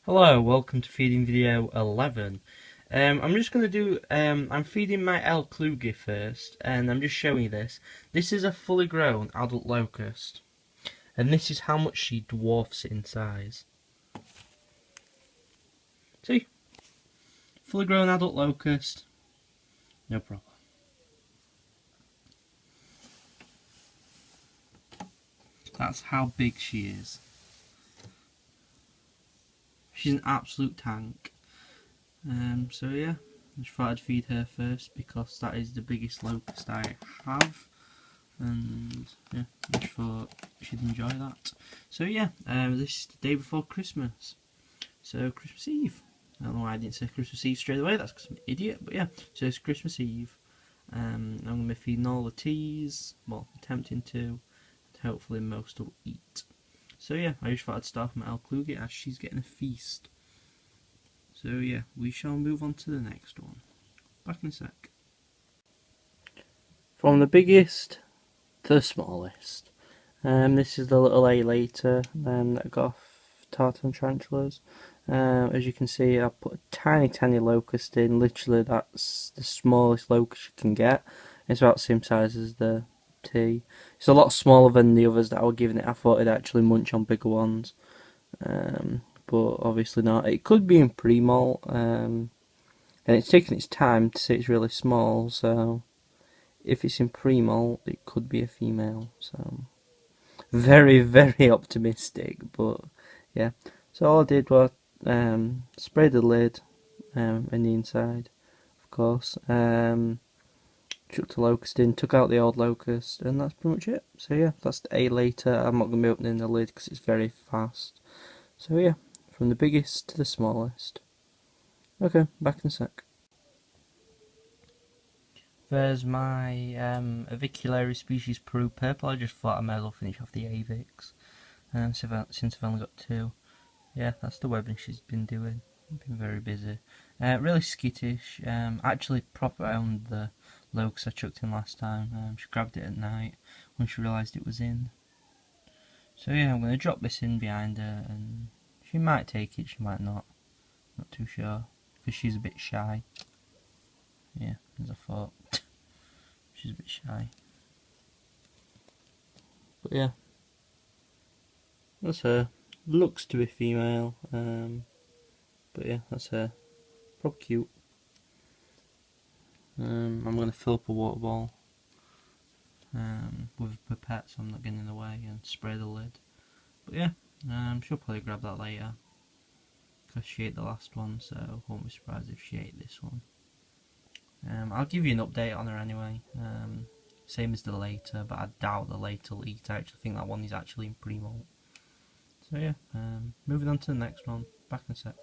Hello, welcome to feeding video 11. I'm just going to do, I'm feeding my L. Kluge first, and I'm just showing you this. This is a fully grown adult locust, and this is how much she dwarfs it in size. See? Fully grown adult locust, no problem. That's how big she is. She's an absolute tank. So yeah, I just thought I'd feed her first because that is the biggest locust I have. And yeah, I just thought she'd enjoy that. So yeah, this is the day before Christmas. So Christmas Eve. I don't know why I didn't say Christmas Eve straight away, that's because I'm an idiot, but yeah, so it's Christmas Eve. I'm going to be feeding all the teas, well, attempting to, and hopefully most will eat. So yeah, I just thought I'd start from L. Kluge as she's getting a feast. So yeah, we shall move on to the next one. Back in a sec. From the biggest to the smallest. This is the little A-later that I got off Tartan Tarantulas. As you can see, I put a tiny locust in. Literally, that's the smallest locust you can get. It's about the same size as the tea. It's a lot smaller than the others that I was giving it. I thought it'd actually munch on bigger ones, but obviously not. It could be in pre-molt, and it's taking its time to say it's really small. So if it's in pre-molt, it could be a female. So very optimistic, but yeah. So all I did was spray the lid and the inside, of course. Chucked the locust in, took out the old locust, and that's pretty much it. So yeah, that's the A-later. I'm not going to be opening the lid because it's very fast. So yeah, from the biggest to the smallest. Okay, back in a sec. There's my Avicularia species Peru purple. I just thought I might as well finish off the Avix. Since I've only got two. Yeah, that's the webbing she's been doing. Been very busy. Really skittish. Actually proper owned the locust I chucked in last time. She grabbed it at night when she realised it was in. So yeah, I'm going to drop this in behind her and she might take it, she might not. Not too sure. Because she's a bit shy. Yeah, as I thought. She's a bit shy. But yeah. That's her. Looks to be female. But yeah, that's her. Probably cute. I'm going to fill up a water ball with a pipette so I'm not getting in the way and spray the lid. But yeah, she'll probably grab that later because she ate the last one, so won't be surprised if she ate this one. I'll give you an update on her anyway. Same as the later, but I doubt the later will eat. I actually think that one is actually in pre-molt. So yeah, moving on to the next one. Back in a sec.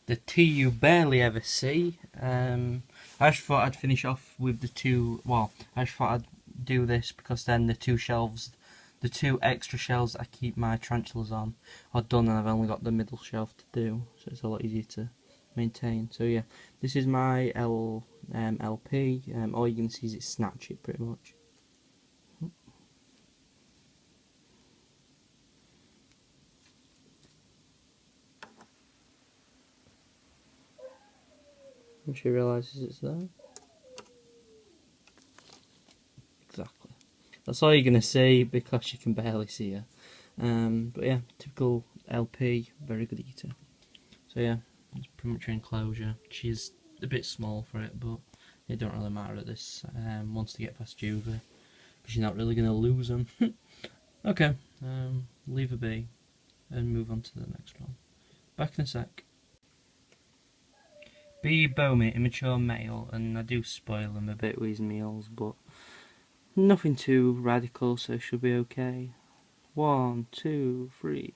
The tea you barely ever see. I just thought I'd finish off with the two. Well, I just thought I'd do this because then the two shelves, the two extra shelves I keep my tarantulas on, are done, and I've only got the middle shelf to do, so it's a lot easier to maintain. So yeah, this is my LP. All you can see is it snatch it pretty much. When she realises it's there. Exactly. That's all you're going to see because you can barely see her. But yeah, typical LP, very good eater. So yeah, that's pretty much her enclosure. She's a bit small for it, but it don't really matter at this. Once they get past Juva, but she's not really going to lose them. Okay, leave her be and move on to the next one. Back in a sec. B. Bomi, immature male, and I do spoil him a bit with his meals, but nothing too radical, so should be okay. 1, 2, 3.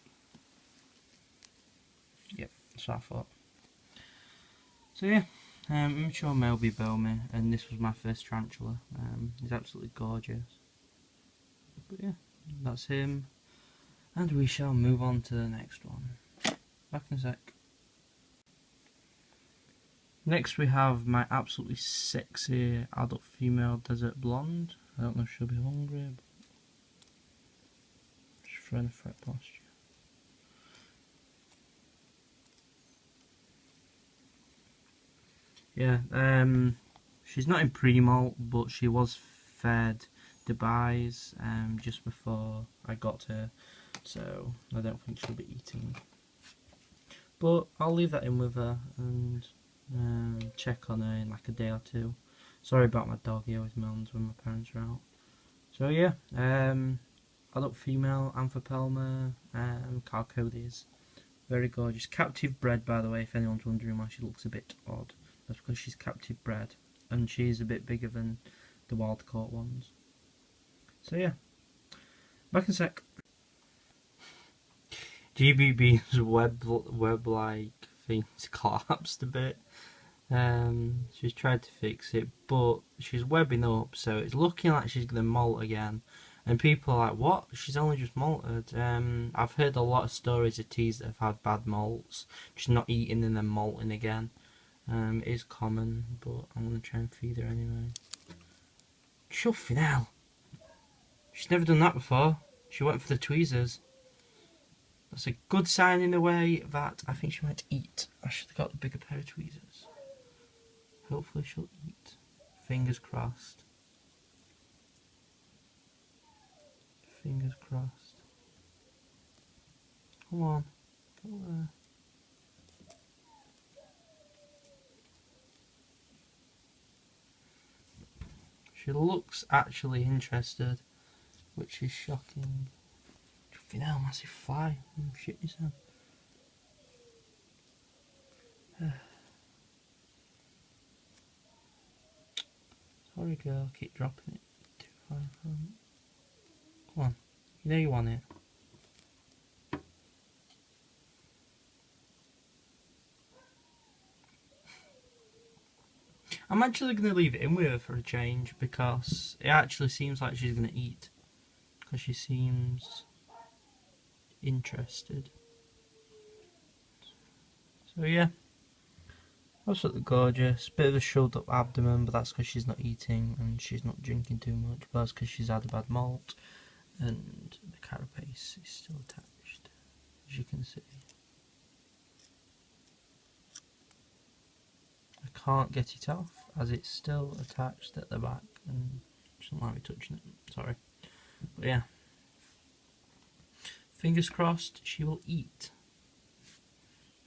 Yep, that's what I thought. So yeah, immature male B. Bomi, and this was my first tarantula. He's absolutely gorgeous. But yeah, that's him, and we shall move on to the next one. Back in a sec. Next we have my absolutely sexy adult female desert blonde. I don't know if she'll be hungry, but she's throwing a threat posture. Yeah, she's not in pre-molt, but she was fed Dubai's just before I got her, so I don't think she'll be eating. But I'll leave that in with her and check on her in like a day or two. Sorry about my dog, he always moans when my parents are out. So yeah, adult female, Amphipelma, Carcodes. Very gorgeous. Captive bred, by the way, if anyone's wondering why she looks a bit odd. That's because she's captive bred, and she's a bit bigger than the wild caught ones. So yeah, back in a sec. GBB's web-like thing's collapsed a bit. She's tried to fix it, but she's webbing up, so it's looking like she's going to molt again. And people are like, what? She's only just molted. I've heard a lot of stories of teas that have had bad molts, just not eating and then molting again. It is common, but I'm going to try and feed her anyway. Chuffing hell. She's never done that before. She went for the tweezers. That's a good sign in a way that I think she might eat. I should have got the bigger pair of tweezers. Hopefully she'll eat. Fingers crossed. Fingers crossed. Come on. Go there. She looks actually interested, which is shocking. You know, massive fly. Shit yourself. Sorry girl, keep dropping it too far. Come on, you know you want it. I'm actually going to leave it in with her for a change because it actually seems like she's going to eat. Because she seems interested. So yeah, absolutely gorgeous. Bit of a shoved up abdomen, but that's because she's not eating and she's not drinking too much. But that's because she's had a bad malt. And the carapace is still attached, as you can see. I can't get it off as it's still attached at the back and she doesn't like me touching it, sorry. But yeah, fingers crossed she will eat.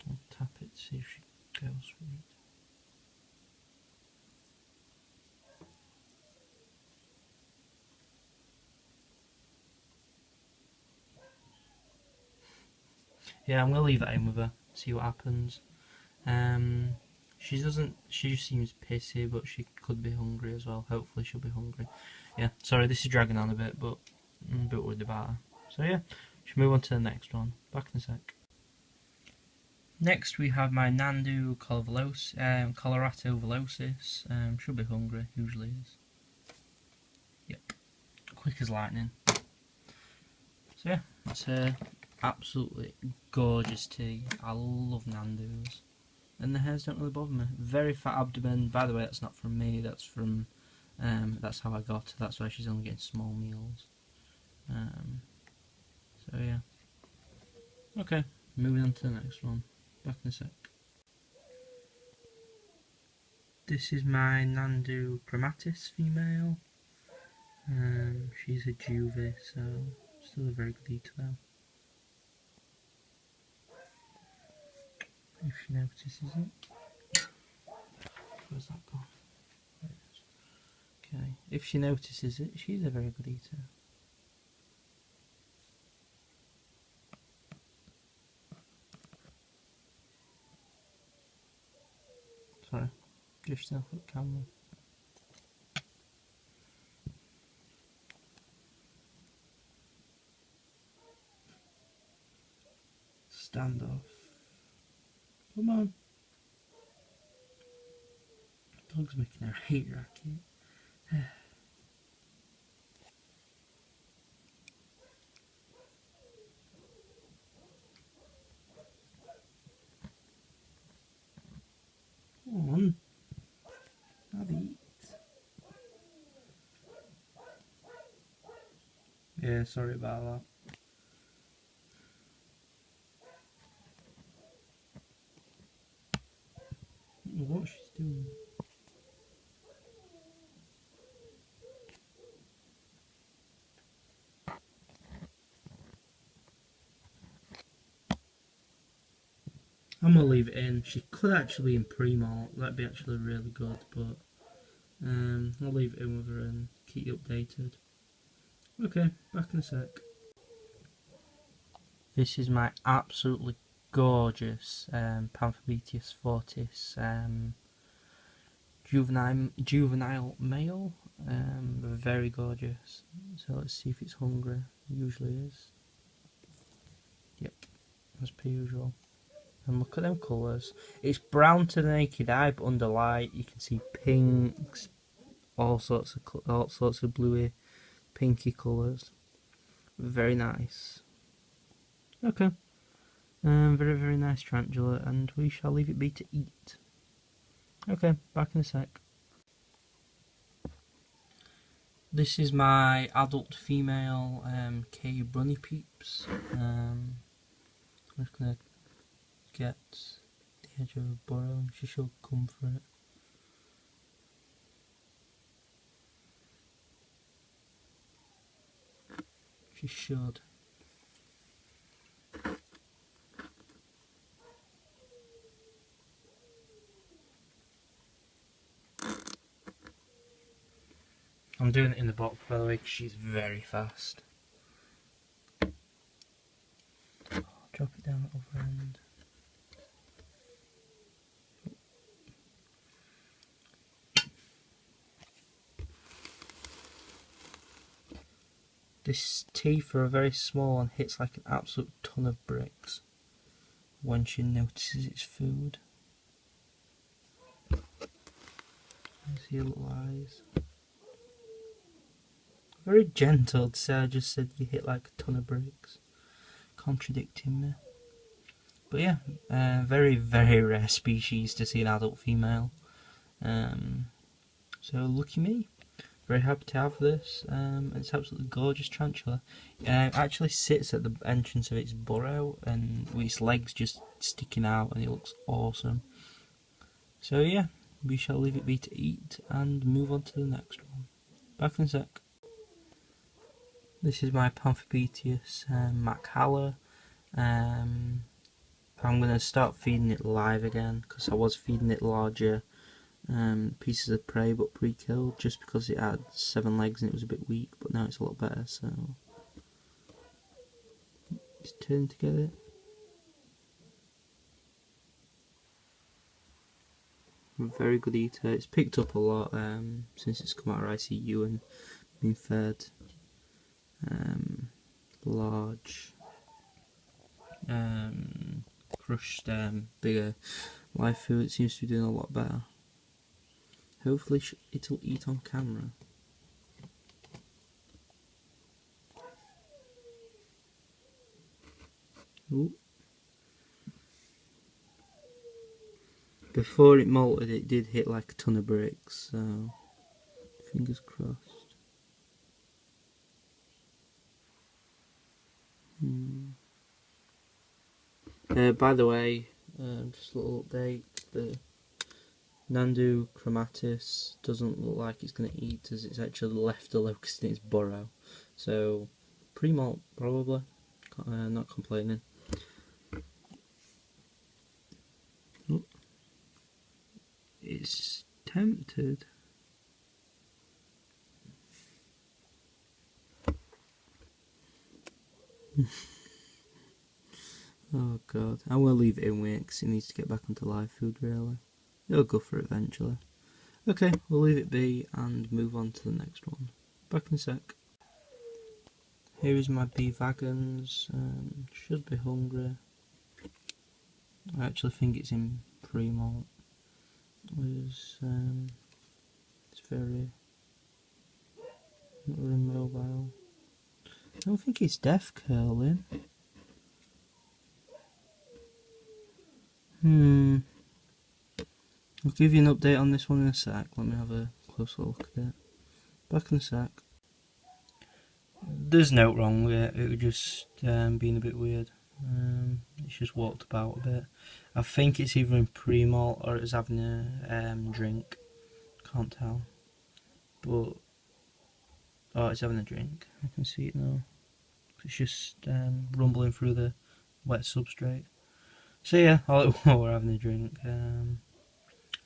I'll tap it to see if she goes for it. Yeah, I'm going to leave that in with her, see what happens. She just seems pissy, but she could be hungry as well. Hopefully she'll be hungry. Yeah, sorry, this is dragging on a bit, but I'm a bit worried about her. So yeah, should move on to the next one. Back in a sec. Next we have my Nandu Colorato Velocis. Should be hungry, usually is. Yep, quick as lightning. So yeah, that's her absolutely gorgeous tea. I love Nandus. And the hairs don't really bother me. Very fat abdomen. By the way, that's not from me. That's from that's how I got her. That's why she's only getting small meals. So yeah. Okay, moving on to the next one. Back in a sec. This is my Nandu Chromatis female. She's a juvie, so still a very good eater though. If she notices it. Where's that gone? There it is. Okay, if she notices it, she's a very good eater. Sorry, just off the camera. Stand off. Come on. Dog's making her hate racket. Come on. Have eat. Yeah, sorry about that. what she's doing. I'm gonna leave it in. She could actually be in pre-malt. That'd be actually really good, but I'll leave it in with her and keep you updated. Okay, back in a sec. This is my absolutely gorgeous Pamphobetius fortis juvenile male. Very gorgeous. So let's see if it's hungry. It usually is. Yep, as per usual. And look at them colours. It's brown to the naked eye, but under light you can see pinks, all sorts of bluey, pinky colours. Very nice. Okay. Very, very nice tarantula, and we shall leave it be to eat. Okay, back in a sec. This is my adult female K Brunny Peeps. I'm just gonna get the edge of a burrow and she should come for it. She should. I'm doing it in the box, by the way, because she's very fast. Drop it down the other end. This teeth are very small and hits like an absolute ton of bricks when she notices its food. See her little eyes. Very gentle to say I just said you hit like a ton of bricks. Contradicting me. But yeah, very, very rare species to see an adult female. So lucky me. Very happy to have this. It's absolutely gorgeous tarantula. It actually sits at the entrance of its burrow and with its legs just sticking out, and it looks awesome. So yeah, we shall leave it be to eat and move on to the next one. Back in a sec. This is my Pamphobetius Machala. I'm going to start feeding it live again, because I was feeding it larger pieces of prey but pre-killed, just because it had 7 legs and it was a bit weak, but now it's a lot better, so it's turning to get it. I'm a very good eater. It's picked up a lot since it's come out of ICU and been fed large crushed bigger live food. It seems to be doing a lot better. Hopefully it'll eat on camera. Ooh. Before it molted, it did hit like a ton of bricks, so fingers crossed. By the way, just a little update, the Nandu chromatis doesn't look like it's going to eat, as it's actually left a locust in its burrow. So, pre-molt probably, not complaining. Oh. It's tempted. Oh god, I will leave it in with it because it needs to get back onto live food really. It'll go for it eventually. Okay, we'll leave it be and move on to the next one. Back in a sec. Here is my B Vagons. Should be hungry. I actually think it's in pre-malt. It's very not very mobile. I don't think it's death curling. I'll give you an update on this one in a sec. Let me have a closer look at it. Back in a sec. There's no wrong with it. It was just being a bit weird. It's just walked about a bit. I think it's either in pre-molt or it's having a drink. Can't tell. But oh, it's having a drink. I can see it now. It's just rumbling through the wet substrate. So yeah, while we're having a drink,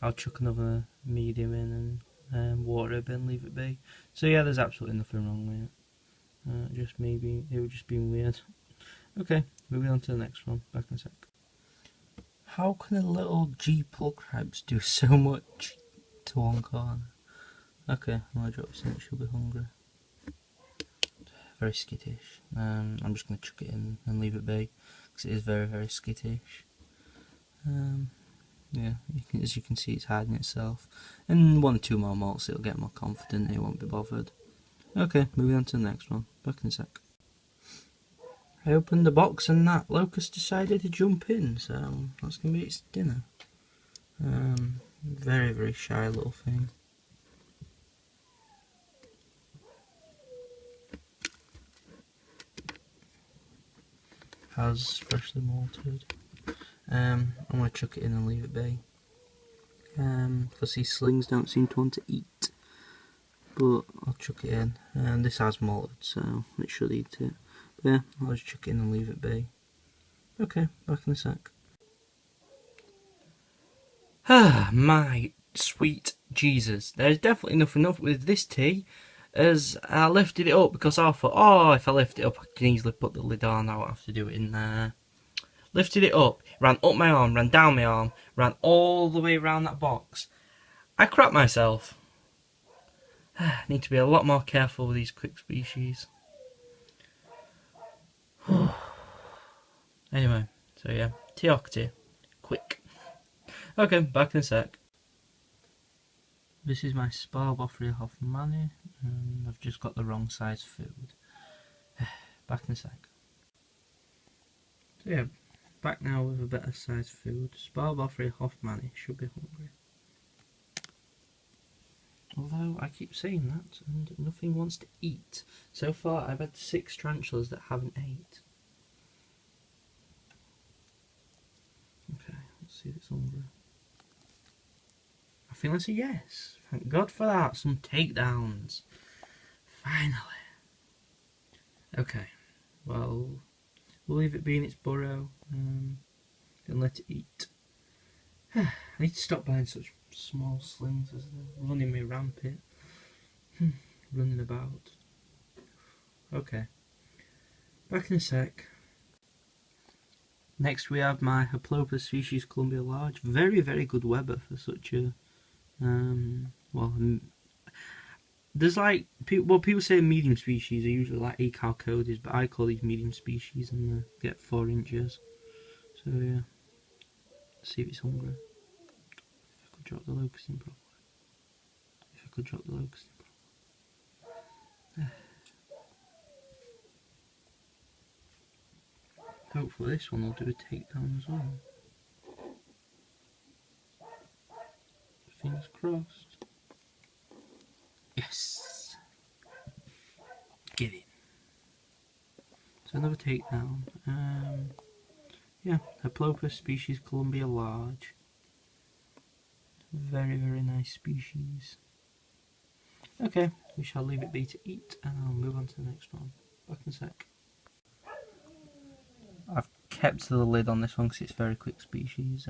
I'll chuck another medium in and water it a bit and leave it be. So yeah, there's absolutely nothing wrong with it. Just maybe it was just being weird. Okay, moving on to the next one. Back in a sec. How can a little G plug crabs do so much to one corner? Okay, I'm gonna drop this in. She'll be hungry. Very skittish. I'm just gonna chuck it in and leave it be because it is very, very skittish. Yeah, as you can see, it's hiding itself. In 1 or 2 more malts, it'll get more confident. It won't be bothered. Okay, moving on to the next one. Back in a sec. I opened the box and that locust decided to jump in, so that's gonna be its dinner. Very, very shy little thing. Has freshly malted. I'm going to chuck it in and leave it be. Because these slings don't seem to want to eat. But I'll chuck it in. And this has malted, so it should eat it. But yeah, I'll just chuck it in and leave it be. Okay, back in a sec. Ah, my sweet Jesus. There's definitely nothing up with this tea. As I lifted it up because I thought, oh, if I lift it up I can easily put the lid on, I won't have to do it in there. Lifted it up, ran up my arm, ran down my arm, ran all the way around that box. I crapped myself. I need to be a lot more careful with these quick species. Anyway, so yeah, Teocti, quick. Okay, back in a sec. This is my Sparbophria hoffmanni, and I've just got the wrong size food. Back in a sec. So yeah, back now with a better size food. Sparbophria hoffmanni should be hungry. Although I keep saying that and nothing wants to eat. So far I've had 6 tarantulas that haven't ate. Okay, let's see if it's hungry. I think that's a yes. Thank God for that. Some takedowns. Finally. Okay. Well, we'll leave it be in its burrow and let it eat. I need to stop buying such small slings as they're running me rampant. Running about. Okay. Back in a sec. Next we have my Haplopus species Columbia large. Very, very good Weber for such a there's like people say medium species are usually like Echalcodes, but I call these medium species and they get 4 inches. So yeah, let's see if it's hungry. If I could drop the locust in properly. Hopefully this one will do a takedown as well. Fingers crossed. Yes! Get it. So another takedown. Yeah, Haplopus species Columbia large. Very, very nice species. Okay, we shall leave it be to eat and I'll move on to the next one. Back in a sec. I've kept the lid on this one because it's a very quick species.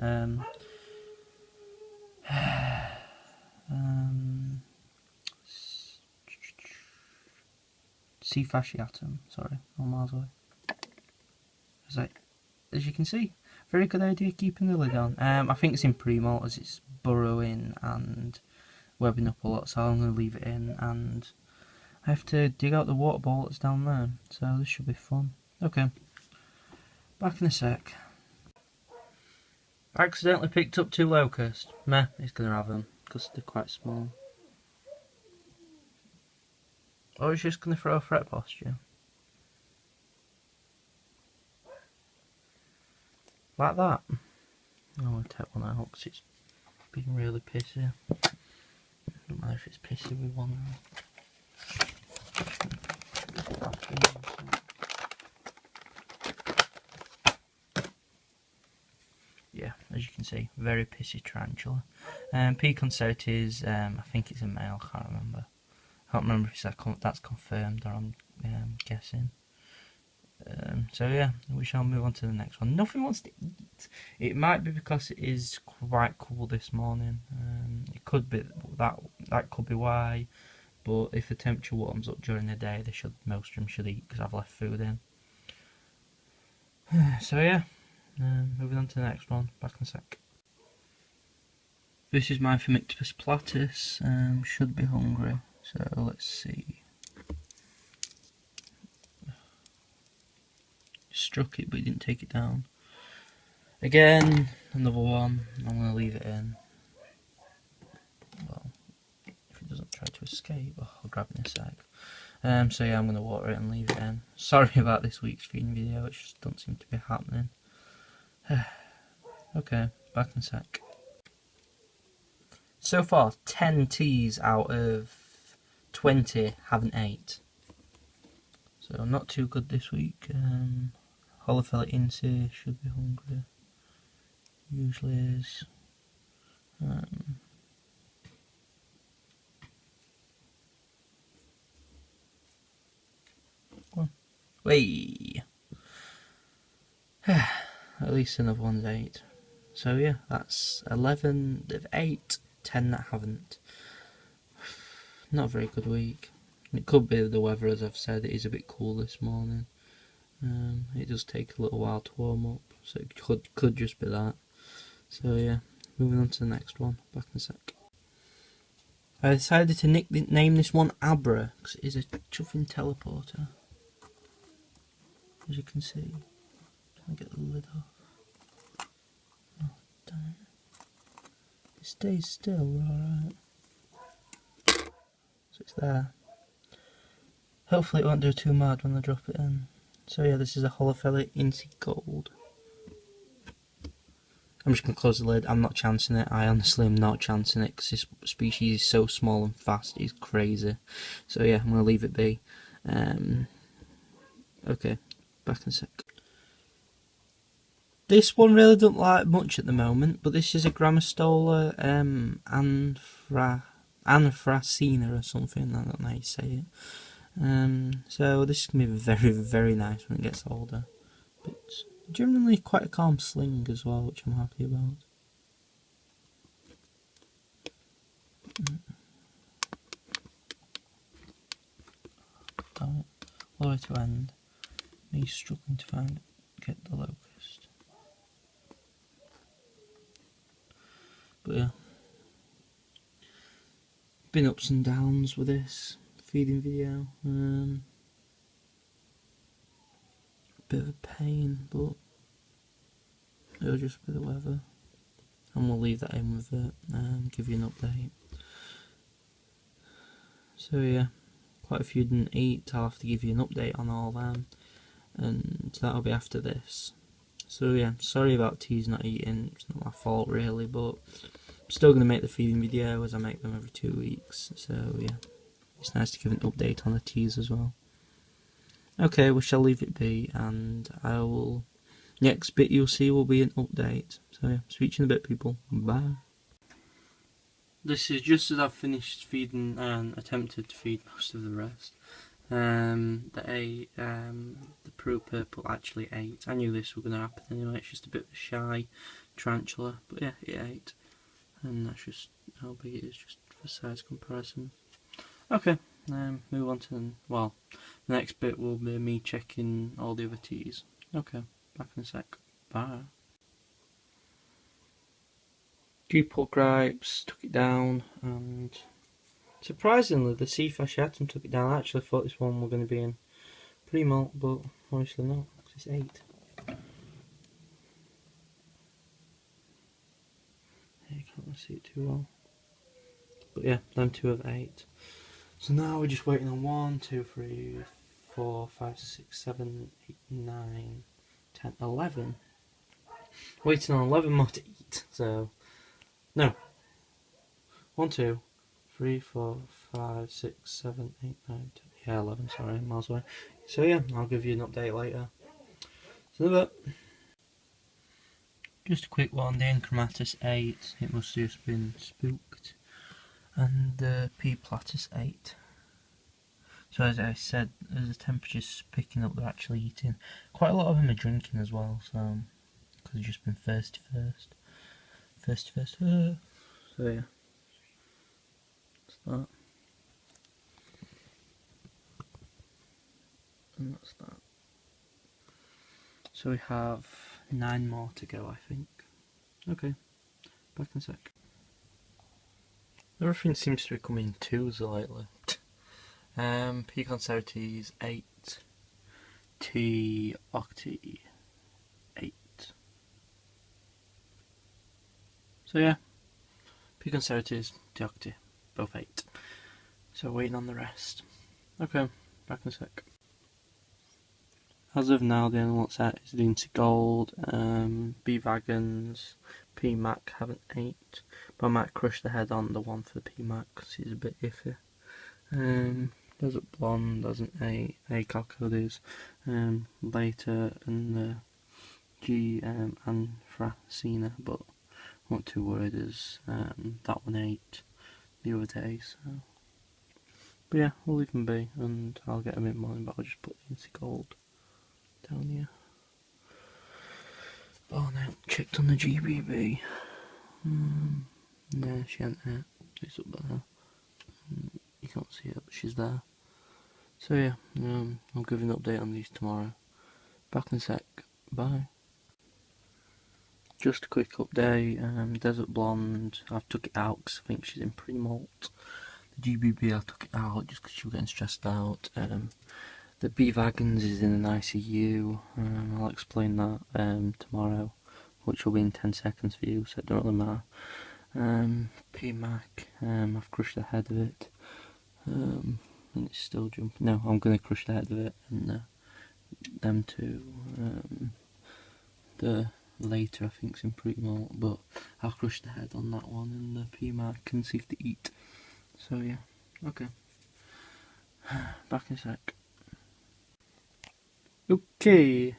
C. fasciatum, sorry, I'm miles away. As you can see, very good idea keeping the lid on. I think it's in pre-molt as it's burrowing and webbing up a lot, so I'm going to leave it in, and I have to dig out the water ball that's down there, so this should be fun. Okay, back in a sec. I accidentally picked up 2 locusts. Meh, he's going to have them because they're quite small. Or he's just going to throw a threat posture. Like that. I'm going to take one out because it's being really pissy. Don't matter if it's pissy with one yeah, as you can see, very pissy tarantula. P-Concertes, I think it's a male, I can't remember. I can't remember if that's confirmed or I'm guessing. So yeah, we shall move on to the next one. Nothing wants to eat. It might be because it is quite cool this morning. It could be that could be why. But if the temperature warms up during the day, most of them should eat because I've left food in. So yeah, moving on to the next one. Back in a sec. This is my Phimictopus platus. Should be hungry. So let's see. Struck it, but he didn't take it down. Again, another one. I'm going to leave it in. Well, if it doesn't try to escape, I'll grab it in a sec. So yeah, I'm going to water it and leave it in. Sorry about this week's feeding video, it just doesn't seem to be happening. Okay, back in a sec. So far, 10 teas out of 20 haven't ate. So not too good this week. Holophila insi should be hungry. Usually is. Way. At least another one's 8. So yeah, that's 11 of 8, 10 that haven't. Not a very good week. It could be the weather, as I've said. It is a bit cool this morning. It does take a little while to warm up, so it could just be that. So yeah, moving on to the next one. Back in a sec. I decided to name this one Abra because it is a chuffing teleporter. As you can see, trying to get the lid off. Oh damn! It stays still, alright. So it's there. Hopefully it won't do too mad when I drop it in. So yeah, this is a Holophila insi Gold. I'm just going to close the lid. I'm not chancing it. I honestly am not chancing it because this species is so small and fast. It's crazy. So yeah, I'm going to leave it be. Okay, back in a sec. This one really don't like much at the moment, but this is a Grammostola Anthracina or something. I don't know how you say it. So this is going to be very, very nice when it gets older. But generally quite a calm sling as well, which I'm happy about. Damn it. All the way to end. Me struggling to get the locust. But yeah. Been ups and downs with this feeding video. Bit of a pain, but it'll just be the weather. And we'll leave that in with it and give you an update. So yeah, quite a few didn't eat. I'll have to give you an update on all them, and that'll be after this. So yeah, sorry about teas not eating. It's not my fault really, but I'm still going to make the feeding video as I make them every 2 weeks. So yeah, it's nice to give an update on the teas as well. Okay, we shall leave it be, and I will. Next bit you'll see will be an update. So yeah, speak to you in a bit, people. Bye. This is just as I've finished feeding and attempted to feed most of the rest. The Peru Purple actually ate. I knew this was going to happen anyway. It's just a bit of a shy tarantula, but yeah, it ate, and that's just how big it is, just for size comparison. Okay, move on to the next bit will be me checking all the other teas. Okay, back in a sec. Bye. Pupil Gripes took it down, and surprisingly the Seafash Atom took it down. I actually thought this one were going to be in pre-molt, but obviously not, because it's 8. Yeah, you can't really see it too well. But yeah, them 2 have 8. So now we're just waiting on 1, 2, 3, 4, 5, 6, 7, 8, 9, 10, 11. Waiting on 11 more to eat, so. No. 1, 2, 3, 4, 5, 6, 7, 8, 9, 10. Yeah, 11, sorry, I'm miles away. So yeah, I'll give you an update later. So that. Just a quick one, the Enchrematus 8, it must have just been spooked. And the P Platus 8. So as I said, as the temperature's picking up, they're actually eating. Quite a lot of them are drinking as well, so because they've just been thirsty first. So yeah, that's that. And that's that. So we have 9 more to go, I think. Okay, back in a sec. Everything seems to be coming in twos lately. Pecan Cerites 8, T Octi 8. So yeah, Pecan Cerites, T Octi, both 8. So waiting on the rest. Okay, back in a sec. As of now, the only one's out is the Incy Gold, B Wagons, P Mac have an 8, but I might crush the head on the one for the P Mac because he's a bit iffy. Desert Blonde has an 8, Acocodes later, and the G Anthracena, but I'm not too worried as that one 8 the other day, so. But yeah, we'll leave them be, and I'll get them in morning, but I'll just put the Incy Gold down here. Oh no, checked on the GBB. No, she ain't there. It's up there. You can't see it, but she's there. So yeah, I'll give you an update on these tomorrow. Back in a sec. Bye. Just a quick update. Desert Blonde, I've took it out because I think she's in pre-molt. The GBB, I took it out just because she was getting stressed out. The B Wagons is in an ICU. I'll explain that tomorrow, which will be in 10 seconds for you, so it don't really matter. P Mac, I've crushed the head of it. And it's still jumping. No, I'm going to crush the head of it, and them two. The later, I think, is in pre-molt, but I'll crush the head on that one, and the P Mac can see if they eat. So yeah, okay. Back in a sec. Okay,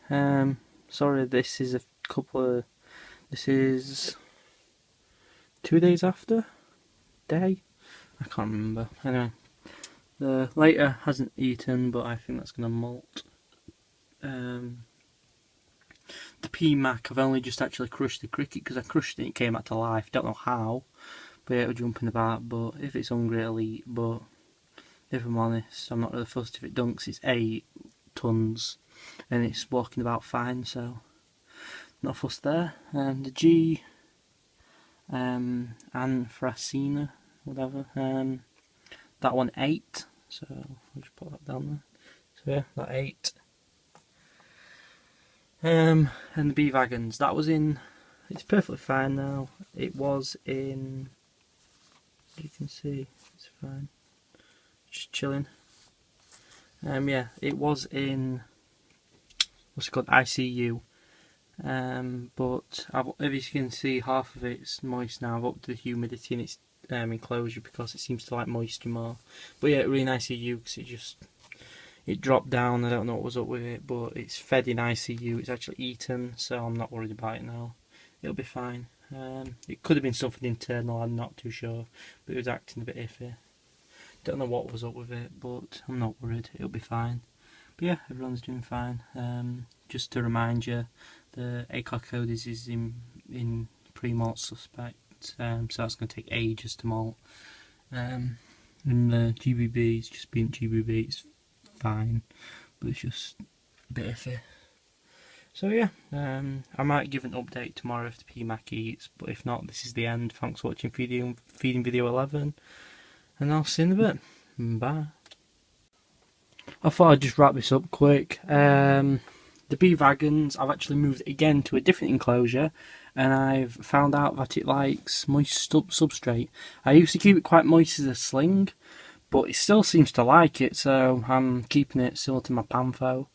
sorry, this is this is 2 days after? Day? I can't remember. Anyway, the later hasn't eaten, but I think that's going to molt. The P Mac, I've only just actually crushed the cricket because I crushed it and it came back to life. Don't know how, but it'll jump in about. But if it's hungry, it'll eat. But if I'm honest, I'm not really fussed if it dunks. It's 8 tons and it's walking about fine, so not fussed there. The G Anthracena, whatever, that one 8, so I'll just put that down there. So yeah, that 8. And the B Wagons, that was in, it's perfectly fine now. It was in, you can see, it's fine, just chilling. Yeah, it was in, what's it called, ICU. But as you can see, half of it's moist now. I've upped the humidity in its enclosure because it seems to like moisture more. But yeah, it really in ICU because it dropped down. I don't know what was up with it, but it's fed in ICU. It's actually eaten, so I'm not worried about it now. It'll be fine. It could have been something internal, I'm not too sure, but it was acting a bit iffy. Don't know what was up with it, but I'm not worried. It'll be fine. But yeah, everyone's doing fine. Just to remind you, the Acocodes is in pre-molt suspect, so that's going to take ages to molt. And the GBB is just being GBB, it's fine, but it's just a bit iffy. So yeah, I might give an update tomorrow if the PMAC eats, but if not, this is the end. Thanks for watching feeding video 11, and I'll see you in a bit. Bye. I thought I'd just wrap this up quick. The B Wagons, I've actually moved it again to a different enclosure, and I've found out that it likes moist substrate. I used to keep it quite moist as a sling, but it still seems to like it, so I'm keeping it similar to my Pantho,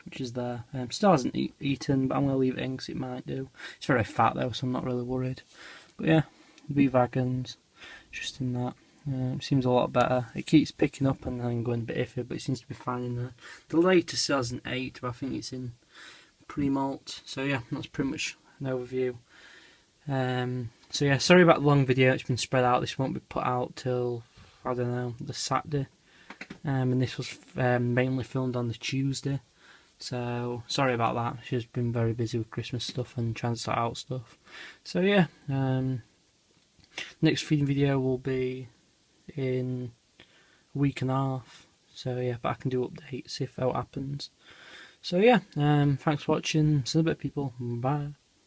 which is there. Still hasn't eaten, but I'm going to leave it in because it might do. It's very fat though, so I'm not really worried. But yeah, the B Wagons, just in that. It seems a lot better. It keeps picking up and then going a bit iffy, but it seems to be fine in there. The latest says an 8, but I think it's in pre-malt. So yeah, that's pretty much an overview. So yeah, sorry about the long video. It's been spread out. This won't be put out till, I don't know, the Saturday. And this was mainly filmed on the Tuesday. So sorry about that. She's been very busy with Christmas stuff and trying to sort out stuff. So yeah, next feeding video will be in a week and a half. So yeah, but I can do updates if that happens. So yeah, thanks for watching. See you in a bit, people. Bye.